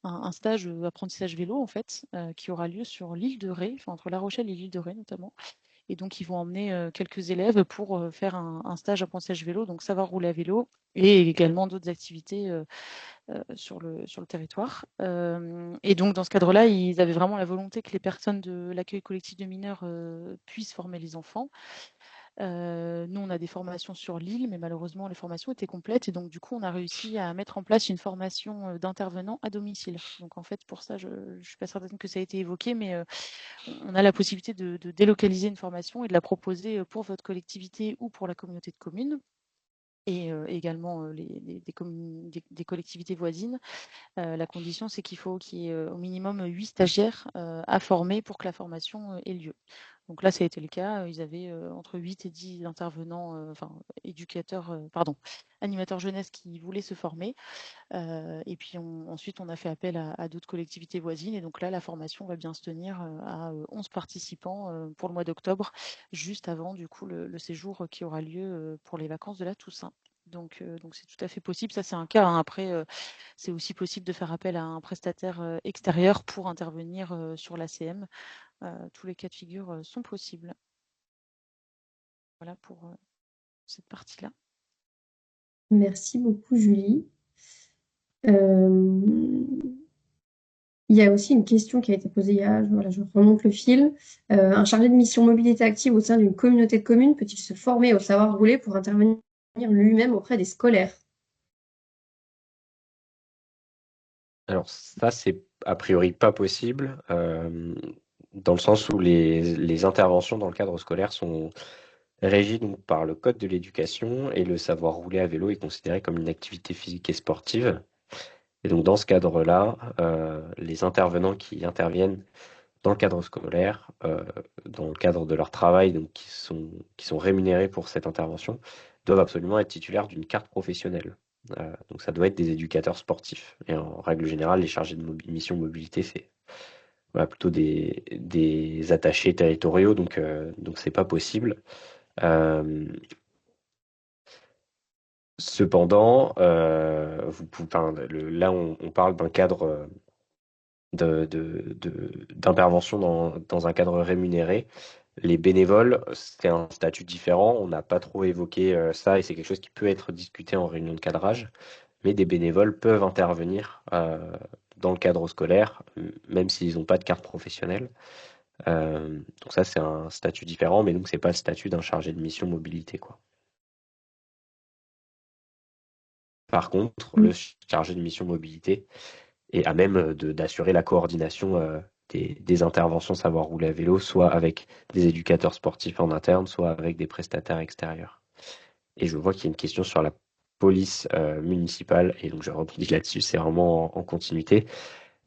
un stage apprentissage vélo, en fait, qui aura lieu sur l'île de Ré, enfin, entre La Rochelle et l'île de Ré, notamment. Et donc, ils vont emmener quelques élèves pour faire un stage apprentissage vélo, donc savoir rouler à vélo, et également d'autres activités sur le territoire. Et donc, dans ce cadre-là, ils avaient vraiment la volonté que les personnes de l'accueil collectif de mineurs puissent former les enfants. Nous, on a des formations sur l'île, mais malheureusement, les formations étaient complètes. Et donc, du coup, on a réussi à mettre en place une formation d'intervenants à domicile. Donc, en fait, pour ça, je ne suis pas certaine que ça a été évoqué, mais on a la possibilité de délocaliser une formation et de la proposer pour votre collectivité ou pour la communauté de communes et également des collectivités voisines. La condition, c'est qu'il faut qu'il y ait au minimum 8 stagiaires à former pour que la formation ait lieu. Donc là, ça a été le cas. Ils avaient entre 8 et 10 intervenants, enfin animateurs jeunesse qui voulaient se former. Et puis ensuite, on a fait appel à d'autres collectivités voisines. Et donc là, la formation va bien se tenir à 11 participants pour le mois d'octobre, juste avant du coup le séjour qui aura lieu pour les vacances de la Toussaint. Donc c'est tout à fait possible. Ça, c'est un cas, hein. Après, c'est aussi possible de faire appel à un prestataire extérieur pour intervenir sur l'ACM. Tous les cas de figure sont possibles. Voilà pour cette partie-là. Merci beaucoup, Julie. Il y a aussi une question qui a été posée voilà, je remonte le fil. Un chargé de mission mobilité active au sein d'une communauté de communes peut-il se former au savoir rouler pour intervenir lui-même auprès des scolaires? Alors ça, c'est a priori pas possible, dans le sens où les interventions dans le cadre scolaire sont régies donc par le code de l'éducation et le savoir rouler à vélo est considéré comme une activité physique et sportive. Et donc dans ce cadre-là, les intervenants qui interviennent dans le cadre scolaire, dans le cadre de leur travail, donc qui sont rémunérés pour cette intervention, doivent absolument être titulaires d'une carte professionnelle. Donc ça doit être des éducateurs sportifs. Et en règle générale, les chargés de mission mobilité, c'est voilà, plutôt des attachés territoriaux, donc c'est pas possible. Cependant, là on parle d'un cadre d'intervention dans un cadre rémunéré. Les bénévoles, c'est un statut différent. On n'a pas trop évoqué ça et c'est quelque chose qui peut être discuté en réunion de cadrage. Mais des bénévoles peuvent intervenir dans le cadre scolaire, même s'ils n'ont pas de carte professionnelle. Donc ça, c'est un statut différent, mais donc c'est pas le statut d'un chargé de mission mobilité, quoi. Par contre, le chargé de mission mobilité est à même d'assurer la coordination des interventions savoir rouler à vélo, soit avec des éducateurs sportifs en interne, soit avec des prestataires extérieurs. Et je vois qu'il y a une question sur la police municipale, et donc je rebondis là-dessus, c'est vraiment en continuité.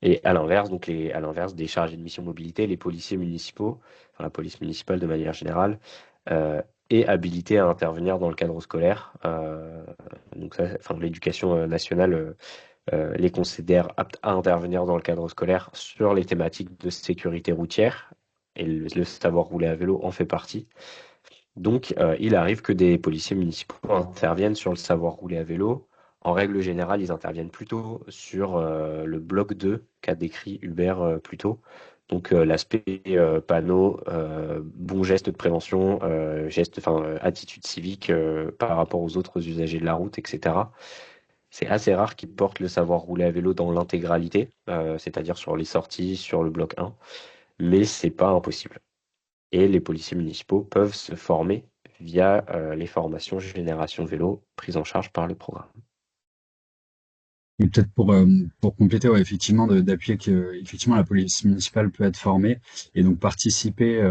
Et à l'inverse, à l'inverse des chargés de mission mobilité, les policiers municipaux, enfin la police municipale de manière générale, est habilitée à intervenir dans le cadre scolaire. Donc ça, enfin, l'éducation nationale les considère aptes à intervenir dans le cadre scolaire sur les thématiques de sécurité routière, et le savoir rouler à vélo en fait partie. Donc, il arrive que des policiers municipaux interviennent sur le savoir rouler à vélo. En règle générale, ils interviennent plutôt sur le bloc 2 qu'a décrit Hubert plus tôt. Donc, l'aspect panneau, bon geste de prévention, attitude civique par rapport aux autres usagers de la route, etc. C'est assez rare qu'ils portent le savoir rouler à vélo dans l'intégralité, c'est-à-dire sur les sorties, sur le bloc 1, mais c'est pas impossible. Et les policiers municipaux peuvent se former via les formations Génération Vélo prises en charge par le programme. Et peut-être pour compléter, ouais, effectivement, d'appuyer que effectivement la police municipale peut être formée et donc participer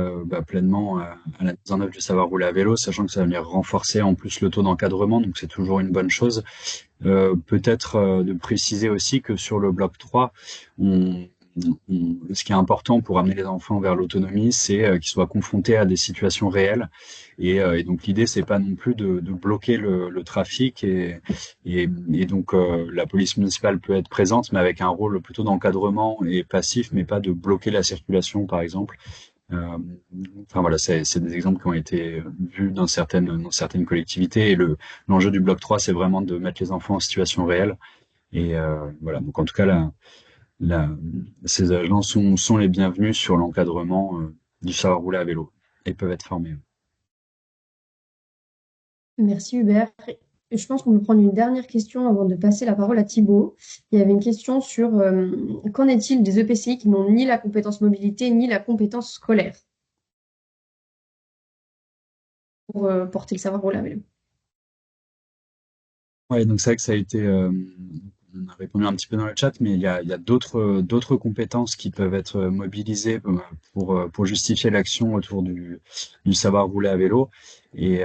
pleinement à la mise en œuvre du savoir rouler à vélo, sachant que ça va venir renforcer en plus le taux d'encadrement, donc c'est toujours une bonne chose. Peut-être de préciser aussi que sur le bloc 3, ce qui est important pour amener les enfants vers l'autonomie, c'est qu'ils soient confrontés à des situations réelles. Et donc l'idée, c'est pas non plus de bloquer le trafic. Et donc la police municipale peut être présente, mais avec un rôle plutôt d'encadrement et passif, mais pas de bloquer la circulation, par exemple. Enfin voilà, c'est des exemples qui ont été vus dans certaines collectivités. Et l'enjeu du bloc 3, c'est vraiment de mettre les enfants en situation réelle. Et voilà, donc en tout cas, ces agents sont les bienvenus sur l'encadrement du savoir rouler à vélo et peuvent être formés. Merci Hubert. Je pense qu'on peut prendre une dernière question avant de passer la parole à Thibaut. Il y avait une question sur qu'en est-il des EPCI qui n'ont ni la compétence mobilité ni la compétence scolaire? pour porter le savoir rouler à vélo. Ouais, donc c'est vrai que ça a été, on a répondu un petit peu dans le chat, mais il y a d'autres compétences qui peuvent être mobilisées pour justifier l'action autour du savoir rouler à vélo. Et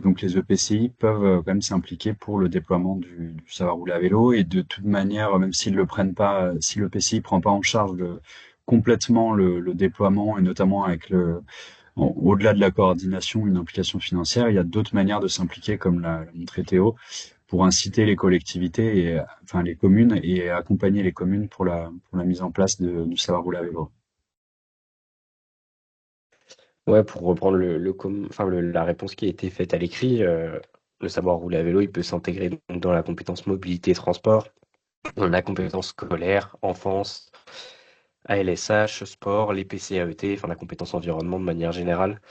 donc les EPCI peuvent quand même s'impliquer pour le déploiement du savoir rouler à vélo. Et de toute manière, même s'ils le prennent pas, si l'EPCI prend pas en charge complètement le déploiement, et notamment avec au-delà de la coordination, une implication financière, il y a d'autres manières de s'impliquer, comme l'a montré Théo, pour inciter les collectivités et enfin les communes et accompagner les communes pour la mise en place du savoir rouler à vélo. Ouais, pour reprendre la réponse qui a été faite à l'écrit, le savoir rouler à vélo, il peut s'intégrer donc dans la compétence mobilité et transport, dans la compétence scolaire, enfance, ALSH, sport, les PCAET, enfin la compétence environnement de manière générale.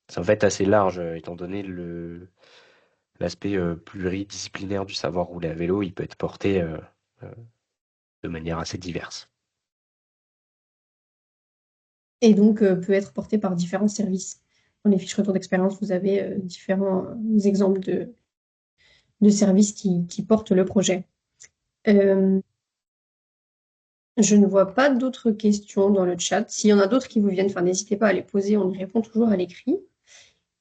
Ça va être assez large, étant donné l'aspect pluridisciplinaire du savoir rouler à vélo, il peut être porté euh, de manière assez diverse. Et donc peut être porté par différents services. Dans les fiches retour d'expérience, vous avez différents exemples de services qui portent le projet. Je ne vois pas d'autres questions dans le chat. S'il y en a d'autres qui vous viennent, enfin, n'hésitez pas à les poser, on y répond toujours à l'écrit.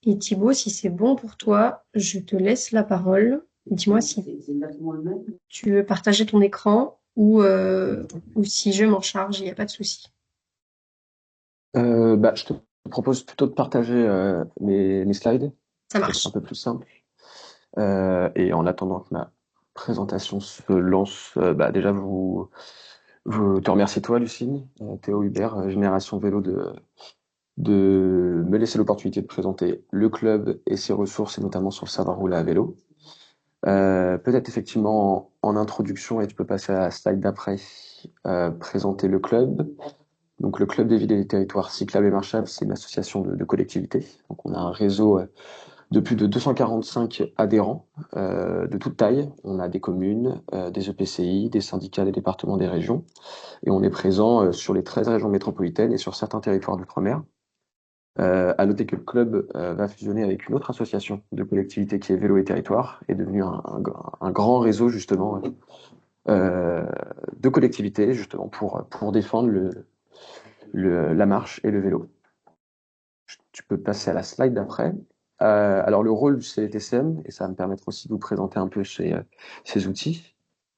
Et Thibaut, si c'est bon pour toi, je te laisse la parole. Dis-moi si tu veux partager ton écran ou si je m'en charge, il n'y a pas de souci. Je te propose plutôt de partager mes slides. Ça Peut-être marche. un peu plus simple. Et en attendant que ma présentation se lance, déjà vous te remercier toi, Lucine, Théo Hubert, Génération Vélo de me laisser l'opportunité de présenter le club et ses ressources, et notamment sur le savoir rouler à vélo. Peut-être effectivement en introduction, et tu peux passer à la slide d'après, présenter le club. Donc le Club des villes et des territoires cyclables et marchables, c'est une association de collectivités. Donc on a un réseau de plus de 245 adhérents de toute taille. On a des communes, des EPCI, des syndicats, des départements, des régions. Et on est présent sur les 13 régions métropolitaines et sur certains territoires d'outre-mer. À noter que le club va fusionner avec une autre association de collectivités qui est Vélo et Territoire, est devenu un grand réseau justement de collectivités justement pour défendre la marche et le vélo. Tu peux passer à la slide d'après. Alors le rôle du CLTCM, et ça va me permettre aussi de vous présenter un peu ces outils,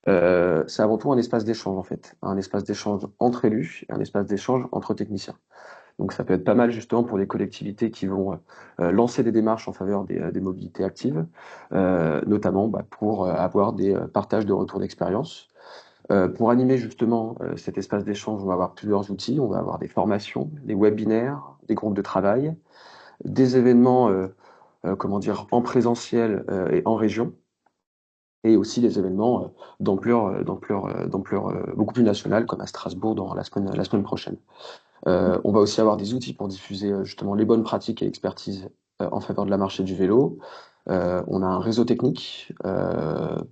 c'est avant tout un espace d'échange en fait, un espace d'échange entre élus et un espace d'échange entre techniciens. Donc ça peut être pas mal justement pour des collectivités qui vont lancer des démarches en faveur des mobilités actives, notamment pour avoir des partages de retours d'expérience. Pour animer justement cet espace d'échange, on va avoir plusieurs outils. On va avoir des formations, des webinaires, des groupes de travail, des événements en présentiel et en région, et aussi des événements d'ampleur beaucoup plus nationale, comme à Strasbourg dans la semaine prochaine. On va aussi avoir des outils pour diffuser justement les bonnes pratiques et l'expertise en faveur de la marche et du vélo. On a un réseau technique.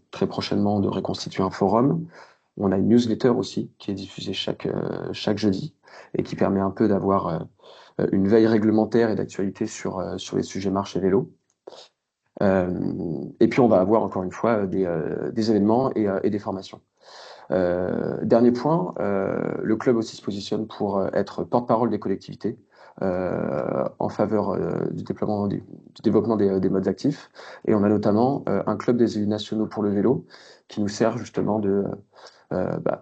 Très prochainement, on devrait constituer un forum. On a une newsletter aussi qui est diffusée chaque jeudi et qui permet un peu d'avoir une veille réglementaire et d'actualité sur les sujets marche et vélo. Et puis on va avoir encore une fois des événements et des formations. Dernier point, le club aussi se positionne pour être porte-parole des collectivités en faveur du développement des modes actifs. Et on a notamment un club des élus nationaux pour le vélo qui nous sert justement de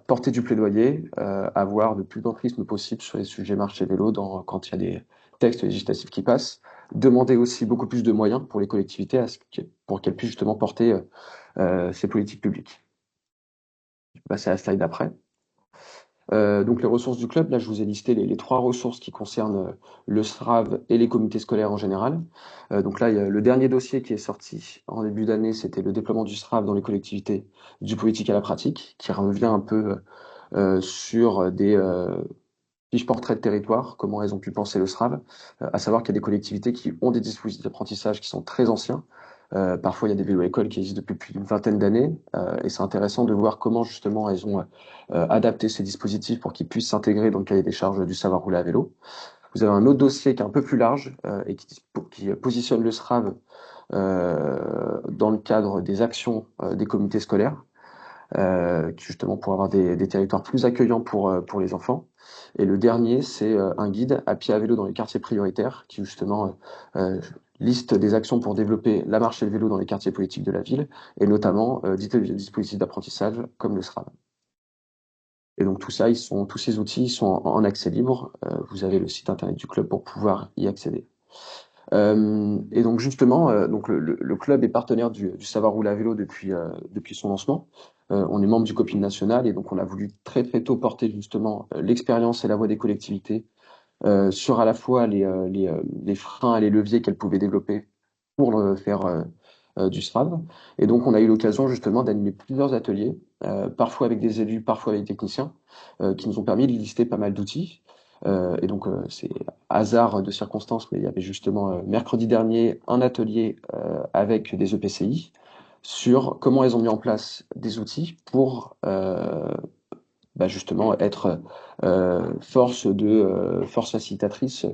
porter du plaidoyer, avoir le plus d'entrisme possible sur les sujets marche et vélo quand il y a des textes législatifs qui passent, demander aussi beaucoup plus de moyens pour les collectivités pour qu'elles puissent justement porter ces politiques publiques. Je vais passer à la slide d'après. Donc les ressources du club, là je vous ai listé les 3 ressources qui concernent le SRAV et les comités scolaires en général. Donc là, il y a le dernier dossier qui est sorti en début d'année, c'était le déploiement du SRAV dans les collectivités, du politique à la pratique, qui revient un peu sur des fiches portraits de territoire, comment elles ont pu penser le SRAV, à savoir qu'il y a des collectivités qui ont des dispositifs d'apprentissage qui sont très anciens. Parfois, il y a des vélo-écoles qui existent depuis plus d'une vingtaine d'années, et c'est intéressant de voir comment justement elles ont adapté ces dispositifs pour qu'ils puissent s'intégrer dans le cahier des charges du savoir rouler à vélo. Vous avez un autre dossier qui est un peu plus large et qui positionne le SRAV dans le cadre des actions des comités scolaires, justement pour avoir des territoires plus accueillants pour les enfants. Et le dernier, c'est un guide à pied à vélo dans les quartiers prioritaires qui justement liste des actions pour développer la marche et le vélo dans les quartiers politiques de la ville, et notamment des dispositifs d'apprentissage comme le SRAV. Et donc tout ça, tous ces outils sont en accès libre. Vous avez le site internet du club pour pouvoir y accéder. Et donc justement, donc le club est partenaire du Savoir rouler à vélo depuis son lancement. On est membre du COPIL national et donc on a voulu très très tôt porter justement l'expérience et la voix des collectivités sur à la fois les freins et les leviers qu'elles pouvaient développer pour faire du SRAV. Et donc on a eu l'occasion justement d'animer plusieurs ateliers, parfois avec des élus, parfois avec des techniciens, qui nous ont permis de lister pas mal d'outils. Et donc, c'est hasard de circonstances, mais il y avait justement mercredi dernier un atelier avec des EPCI sur comment elles ont mis en place des outils pour justement être force facilitatrice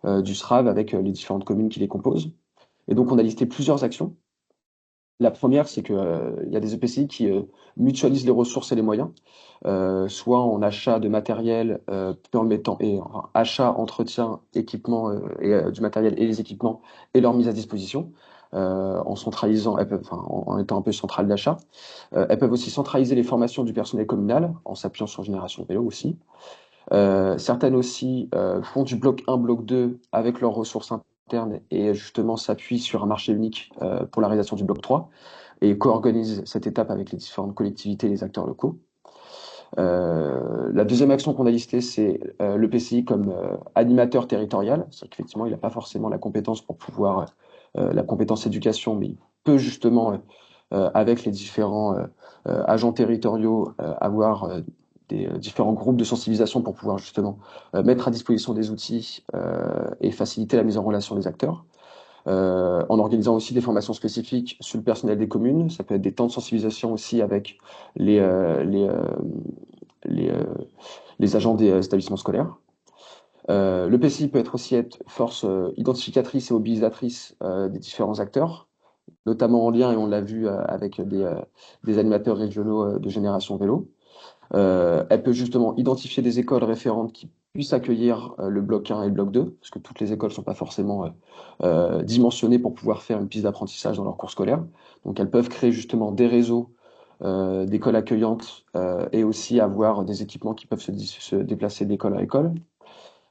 du SRAV avec les différentes communes qui les composent. Et donc, on a listé plusieurs actions. La première, c'est que il y a des EPCI qui mutualisent les ressources et les moyens, soit en achat de matériel, puis en le mettant achat, entretien, équipement et du matériel et les équipements et leur mise à disposition, en centralisant, en étant un peu centrale d'achat. Elles peuvent aussi centraliser les formations du personnel communal en s'appuyant sur Génération Vélo aussi. Certaines aussi font du bloc 1, bloc 2 avec leurs ressources internes et justement s'appuient sur un marché unique pour la réalisation du bloc 3 et co-organisent cette étape avec les différentes collectivités et les acteurs locaux. La deuxième action qu'on a listée, c'est le PCI comme animateur territorial. C'est-à-dire qu'effectivement, il n'a pas forcément la compétence pour pouvoir, la compétence éducation, mais il peut justement, avec les différents agents territoriaux, avoir des différents groupes de sensibilisation pour pouvoir justement mettre à disposition des outils et faciliter la mise en relation des acteurs. En organisant aussi des formations spécifiques sur le personnel des communes. Ça peut être des temps de sensibilisation aussi avec les agents des établissements scolaires. Le PCI peut aussi être force identificatrice et mobilisatrice des différents acteurs, notamment en lien, et on l'a vu avec des animateurs régionaux de Génération Vélo. Elle peut justement identifier des écoles référentes qui puissent accueillir le bloc 1 et le bloc 2, parce que toutes les écoles ne sont pas forcément dimensionnées pour pouvoir faire une piste d'apprentissage dans leur cours scolaire. Donc elles peuvent créer justement des réseaux d'écoles accueillantes et aussi avoir des équipements qui peuvent se déplacer d'école à école.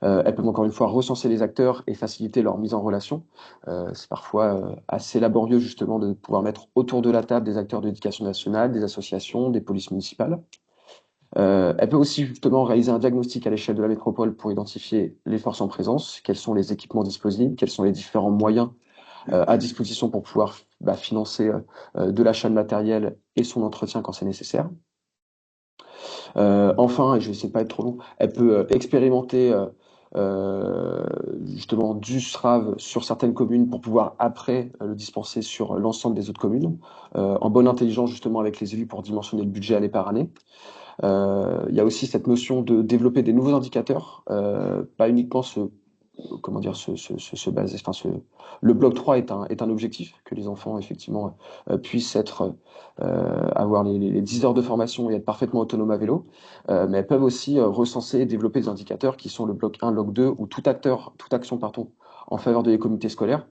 Elles peuvent encore une fois recenser les acteurs et faciliter leur mise en relation. C'est parfois assez laborieux justement de pouvoir mettre autour de la table des acteurs de l'éducation nationale, des associations, des polices municipales. Elle peut aussi justement réaliser un diagnostic à l'échelle de la métropole pour identifier les forces en présence, quels sont les équipements disponibles, quels sont les différents moyens à disposition pour pouvoir financer de l'achat de matériel et son entretien quand c'est nécessaire. Enfin, et je vais essayer de pas être trop long, elle peut expérimenter justement du SRAV sur certaines communes pour pouvoir après le dispenser sur l'ensemble des autres communes, en bonne intelligence justement avec les élus pour dimensionner le budget année par année. Il y a aussi cette notion de développer des nouveaux indicateurs, pas uniquement baser. Le bloc 3 est un objectif que les enfants effectivement puissent avoir les 10 heures de formation et être parfaitement autonomes à vélo, mais elles peuvent aussi recenser et développer des indicateurs qui sont le bloc 1, bloc 2 ou toute action en faveur des comités scolaires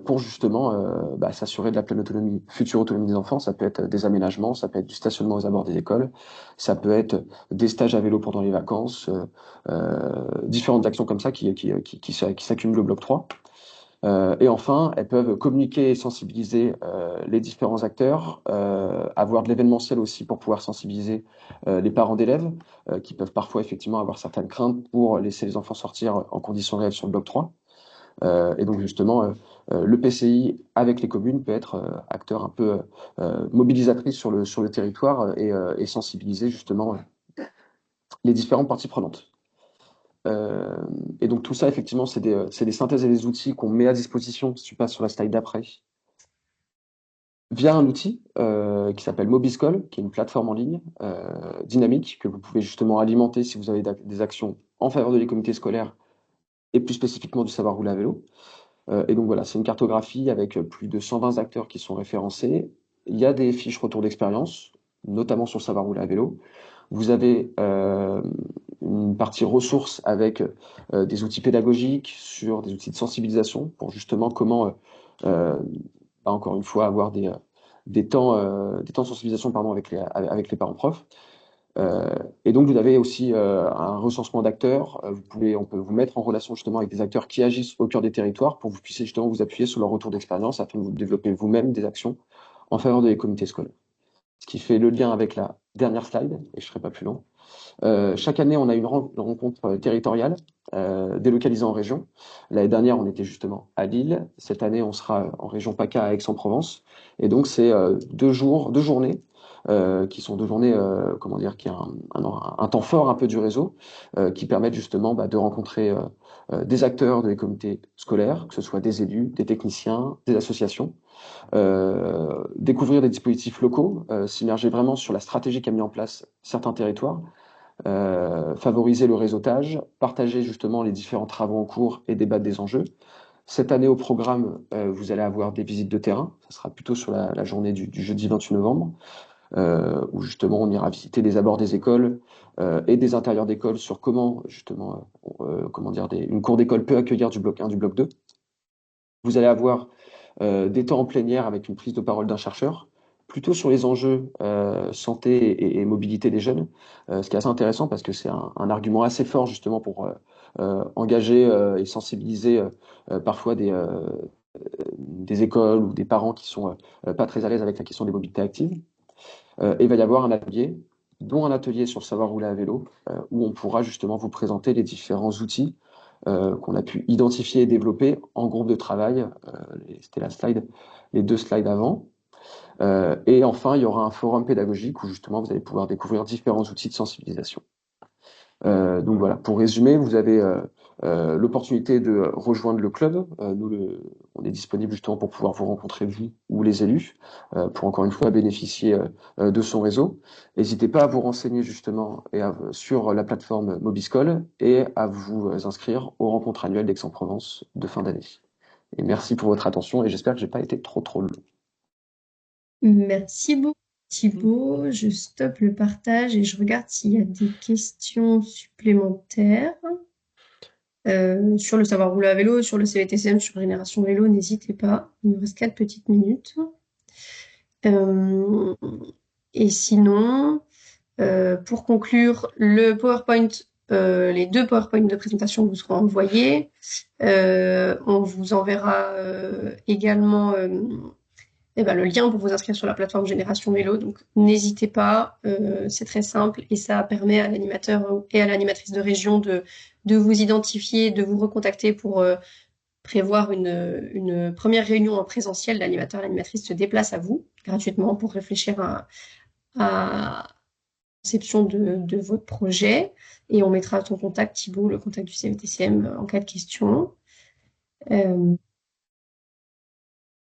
pour justement s'assurer de la pleine autonomie, future autonomie des enfants. Ça peut être des aménagements, ça peut être du stationnement aux abords des écoles, ça peut être des stages à vélo pendant les vacances, différentes actions comme ça qui s'accumulent au bloc 3. Et enfin, elles peuvent communiquer et sensibiliser les différents acteurs, avoir de l'événementiel aussi pour pouvoir sensibiliser les parents d'élèves qui peuvent parfois effectivement avoir certaines craintes pour laisser les enfants sortir en conditions réelles sur le bloc 3. Et donc justement, le PCI avec les communes peut être acteur un peu mobilisatrice sur le territoire et sensibiliser justement les différentes parties prenantes. Et donc tout ça, effectivement, c'est des synthèses et des outils qu'on met à disposition, si tu passes sur la slide d'après, via un outil qui s'appelle Mobiscol, qui est une plateforme en ligne dynamique que vous pouvez justement alimenter si vous avez des actions en faveur de les comités scolaires et plus spécifiquement du savoir rouler à vélo. Et donc voilà, c'est une cartographie avec plus de 120 acteurs qui sont référencés. Il y a des fiches retour d'expérience, notamment sur le savoir rouler à vélo. Vous avez une partie ressources avec des outils pédagogiques, sur des outils de sensibilisation pour justement comment, encore une fois, avoir des temps de sensibilisation pardon, avec les parents profs. Et donc, vous avez aussi un recensement d'acteurs. On peut vous mettre en relation justement avec des acteurs qui agissent au cœur des territoires pour que vous puissiez justement vous appuyer sur leur retour d'expérience afin de vous développer vous-même des actions en faveur des comités scolaires. Ce qui fait le lien avec la dernière slide, et je ne serai pas plus long. Chaque année, on a une rencontre territoriale délocalisée en région. L'année dernière, on était justement à Lille. Cette année, on sera en région PACA à Aix-en-Provence. Et donc, c'est deux journées qui sont 2 journées, comment dire, qui est un temps fort un peu du réseau, qui permettent justement de rencontrer des acteurs des comités scolaires, que ce soit des élus, des techniciens, des associations, découvrir des dispositifs locaux, s'immerger vraiment sur la stratégie qu'a mis en place certains territoires, favoriser le réseautage, partager justement les différents travaux en cours et débattre des enjeux. Cette année au programme, vous allez avoir des visites de terrain, ça sera plutôt sur la journée du jeudi 28 novembre, où justement on ira visiter les abords des écoles et des intérieurs d'écoles sur comment justement une cour d'école peut accueillir du bloc 1, du bloc 2. Vous allez avoir des temps en plénière avec une prise de parole d'un chercheur, plutôt sur les enjeux santé et mobilité des jeunes, ce qui est assez intéressant parce que c'est un argument assez fort justement pour engager et sensibiliser parfois des écoles ou des parents qui sont pas très à l'aise avec la question des mobilités actives. Et il va y avoir un atelier, dont un atelier sur le savoir rouler à vélo, où on pourra justement vous présenter les différents outils qu'on a pu identifier et développer en groupe de travail. C'était les 2 slides avant. Et enfin, il y aura un forum pédagogique où justement vous allez pouvoir découvrir différents outils de sensibilisation. Donc voilà, pour résumer, vous avez l'opportunité de rejoindre le club. On est disponible justement pour pouvoir vous rencontrer, vous ou les élus, pour encore une fois bénéficier de son réseau. N'hésitez pas à vous renseigner justement sur la plateforme Mobiscol et à vous inscrire aux rencontres annuelles d'Aix-en-Provence de fin d'année. Et merci pour votre attention et j'espère que j'ai pas été trop long. Merci beaucoup, Thibaut. Je stoppe le partage et je regarde s'il y a des questions supplémentaires. Sur le savoir rouler à vélo, sur le CVTCM, sur Génération Vélo, n'hésitez pas. Il nous reste 4 petites minutes. Et sinon, pour conclure, le PowerPoint, les 2 PowerPoint de présentation vous seront envoyés. On vous enverra également le lien pour vous inscrire sur la plateforme Génération Vélo. Donc, n'hésitez pas, c'est très simple et ça permet à l'animateur et à l'animatrice de région de vous identifier, de vous recontacter pour prévoir une première réunion en présentiel. L'animateur et l'animatrice se déplacent à vous gratuitement pour réfléchir à la conception de votre projet. Et on mettra ton contact, Thibaut, le contact du CVTCM en cas de question. Et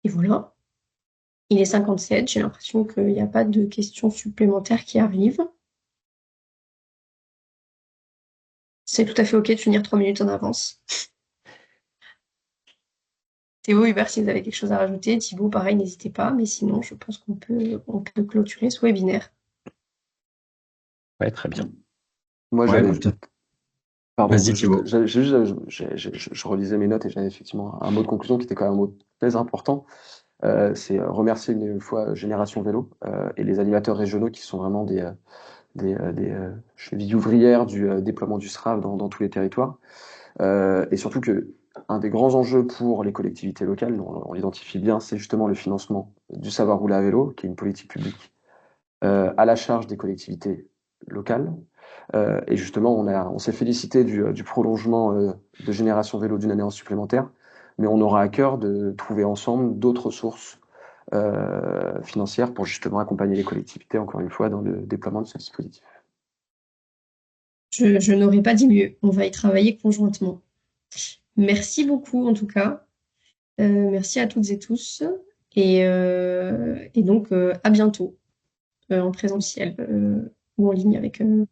voilà. Il est 57, j'ai l'impression qu'il n'y a pas de questions supplémentaires qui arrivent. C'est tout à fait OK de finir 3 minutes en avance. Théo, Hubert, si vous avez quelque chose à rajouter, Thibaut, pareil, n'hésitez pas. Mais sinon, je pense qu'on peut clôturer ce webinaire. Ouais, très bien. Moi, Ouais, peut-être. Pardon, Vas-y, Thibaut. je relisais mes notes et j'avais effectivement un mot de conclusion qui était quand même un mot très important. C'est remercier une fois Génération Vélo et les animateurs régionaux qui sont vraiment des chevilles ouvrières du déploiement du SRAV dans tous les territoires. Et surtout que un des grands enjeux pour les collectivités locales, on l'identifie bien, c'est justement le financement du savoir rouler à vélo, qui est une politique publique à la charge des collectivités locales. Et justement, on s'est félicité du prolongement de Génération Vélo d'une année en supplémentaire, mais on aura à cœur de trouver ensemble d'autres sources financières pour justement accompagner les collectivités, encore une fois, dans le déploiement de ce dispositif. Je n'aurais pas dit mieux. On va y travailler conjointement. Merci beaucoup, en tout cas. Merci à toutes et tous. Et donc, à bientôt en présentiel ou en ligne avec nos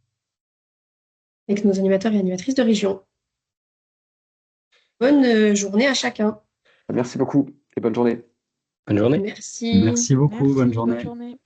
animateurs et animatrices de région. bonne journée à chacun. Merci beaucoup et bonne journée. Bonne journée. Merci. Merci beaucoup, bonne Merci, bonne journée. journée.